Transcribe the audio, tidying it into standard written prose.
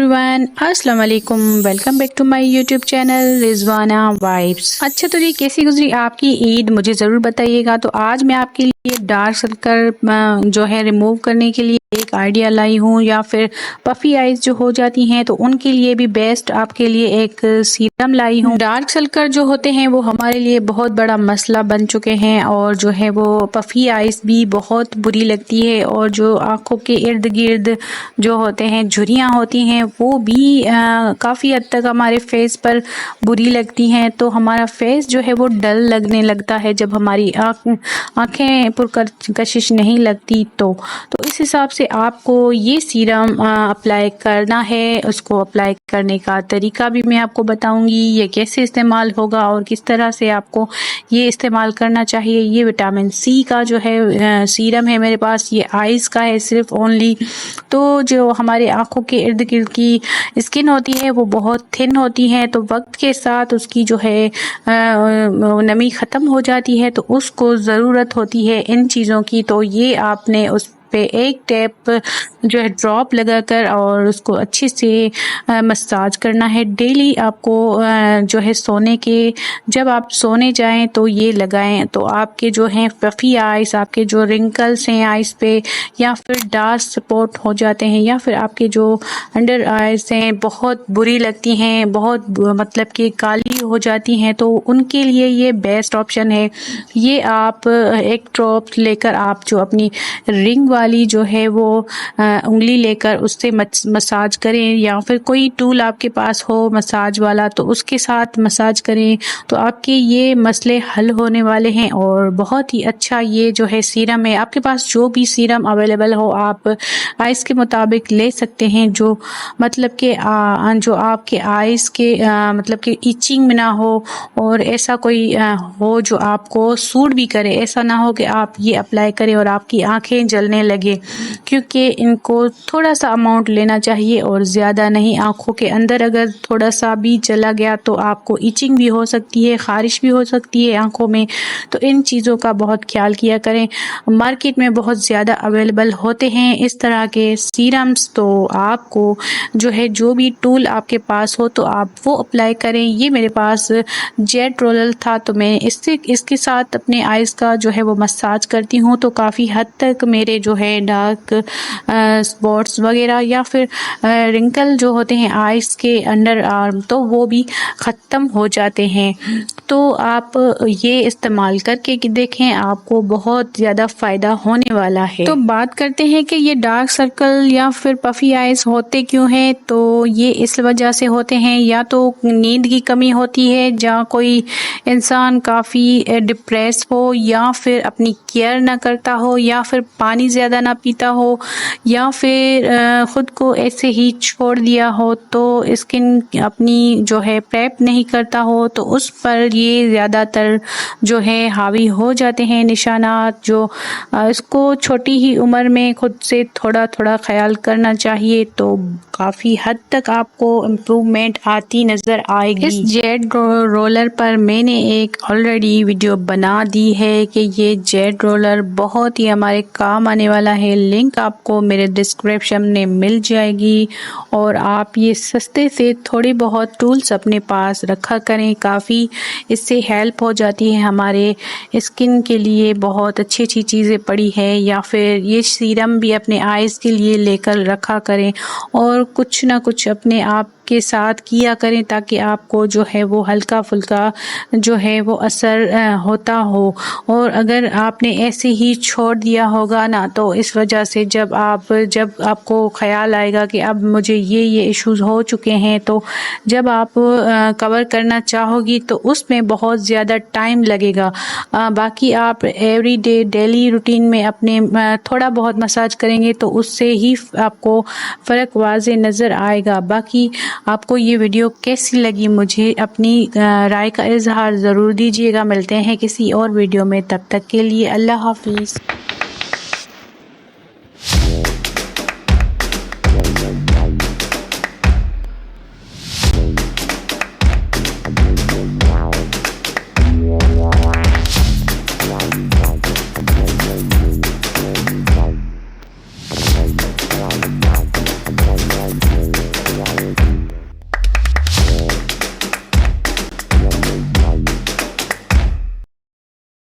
Everyone, अस्सलाम वालेकुम। Welcome back to my YouTube channel Rizwana vibes. अच्छा, तो ये कैसी गुजरी आपकी ईद, मुझे ज़रूर बताइएगा। तो आज मैं आपके लिए डार्क सर्कल जो है रिमूव करने के लिए एक आइडिया लाई हूँ, या फिर पफ़ी आइज़ जो हो जाती हैं तो उनके लिए भी बेस्ट आपके लिए एक सीरम लाई हूँ। डार्क सर्कल जो होते हैं वो हमारे लिए बहुत बड़ा मसला बन चुके हैं, और जो है वो पफ़ी आइज़ भी बहुत बुरी लगती है, और जो आँखों के इर्द गिर्द जो होते हैं झुर्रियाँ होती हैं वो भी काफ़ी हद तक हमारे फेस पर बुरी लगती हैं। तो हमारा फेस जो है वो डल लगने लगता है जब हमारी आँखें पुरकशिश नहीं लगती। तो इस हिसाब से आपको ये सीरम अप्लाई करना है। उसको अप्लाई करने का तरीका भी मैं आपको बताऊंगी, ये कैसे इस्तेमाल होगा और किस तरह से आपको ये इस्तेमाल करना चाहिए। ये विटामिन सी का जो है सीरम है मेरे पास, ये आइज़ का है सिर्फ ओनली। तो जो हमारे आँखों के इर्द गिर्द की स्किन होती है वो बहुत थिन होती है, तो वक्त के साथ उसकी जो है नमी ख़त्म हो जाती है, तो उसको ज़रूरत होती है इन चीज़ों की। तो ये आपने उस पे एक टैप जो है ड्रॉप लगाकर और उसको अच्छे से मसाज करना है। डेली आपको जो है जब आप सोने जाएं तो ये लगाएं, तो आपके जो हैं पफ़ी आइज़, आपके जो रिंकल्स हैं आइज़ पे, या फिर डार्क स्पॉट हो जाते हैं, या फिर आपके जो अंडर आइज़ हैं बहुत बुरी लगती हैं, बहुत मतलब कि काली हो जाती हैं, तो उनके लिए ये बेस्ट ऑप्शन है। ये आप एक ड्रॉप लेकर आप जो अपनी रिंग वाली जो है वो उंगली लेकर उससे मसाज करें, या फिर कोई टूल आपके पास हो मसाज वाला तो उसके साथ मसाज करें, तो आपके ये मसले हल होने वाले हैं। और बहुत ही अच्छा ये जो है सीरम है, आपके पास जो भी सीरम अवेलेबल हो आप आइज़ के मुताबिक ले सकते हैं, जो मतलब कि जो आपके आइज़ के मतलब कि इचिंग में ना हो, और ऐसा कोई हो जो आपको सूट भी करे। ऐसा ना हो कि आप ये अप्लाई करें और आपकी आंखें जलने लगे, क्योंकि इनको थोड़ा सा अमाउंट लेना चाहिए और ज़्यादा नहीं। आँखों के अंदर अगर थोड़ा सा भी चला गया तो आपको इचिंग भी हो सकती है, ख़ारिश भी हो सकती है आँखों में। तो इन चीज़ों का बहुत ख्याल किया करें। मार्केट में बहुत ज़्यादा अवेलेबल होते हैं इस तरह के सीरम्स, तो आपको जो है जो भी टूल आपके पास हो तो आप वो अप्लाई करें। ये मेरे पास जेट रोलर था, तो मैं इसके साथ अपने आइज़ का जो है वो मसाज करती हूँ, तो काफ़ी हद तक मेरे जो है डार्क स्पॉट्स वगैरह या फिर रिंकल जो होते हैं आइज़ के अंडर आर्म, तो वो भी ख़त्म हो जाते हैं। तो आप ये इस्तेमाल करके देखें, आपको बहुत ज़्यादा फ़ायदा होने वाला है। तो बात करते हैं कि ये डार्क सर्कल या फिर पफ़ी आइज़ होते क्यों हैं। तो ये इस वजह से होते हैं, या तो नींद की कमी होती है, जहाँ कोई इंसान काफ़ी डिप्रेस हो, या फिर अपनी केयर ना करता हो, या फिर पानी ज़्यादा ना पीता हो, या फिर ख़ुद को ऐसे ही छोड़ दिया हो, तो स्किन अपनी जो है प्रेप नहीं करता हो, तो उस पर ये ज़्यादातर जो है हावी हो जाते हैं निशानात। जो इसको छोटी ही उम्र में खुद से थोड़ा थोड़ा ख्याल करना चाहिए, तो काफ़ी हद तक आपको इम्प्रूवमेंट आती नज़र आएगी। इस जेट रोलर पर मैंने एक ऑलरेडी वीडियो बना दी है कि ये जेट रोलर बहुत ही हमारे काम आने वाला है। लिंक आपको मेरे डिस्क्रिप्शन में मिल जाएगी, और आप ये सस्ते से थोड़ी बहुत टूल्स अपने पास रखा करें, काफ़ी इससे हेल्प हो जाती है। हमारे स्किन के लिए बहुत अच्छी अच्छी चीज़ें पड़ी है, या फिर ये सीरम भी अपने आइज़ के लिए लेकर रखा करें, और कुछ ना कुछ अपने आप के साथ किया करें, ताकि आपको जो है वो हल्का फुल्का जो है वो असर होता हो। और अगर आपने ऐसे ही छोड़ दिया होगा ना, तो इस वजह से जब आपको ख्याल आएगा कि अब मुझे ये इश्यूज़ हो चुके हैं, तो जब आप कवर करना चाहोगी तो उसमें बहुत ज़्यादा टाइम लगेगा। बाकी आप एवरीडे डेली रूटीन में अपने थोड़ा बहुत मसाज करेंगे तो उससे ही आपको फ़र्क वाज़े नज़र आएगा। बाकी आपको ये वीडियो कैसी लगी, मुझे अपनी राय का इजहार ज़रूर दीजिएगा। मिलते हैं किसी और वीडियो में, तब तक के लिए अल्लाह हाफिज़।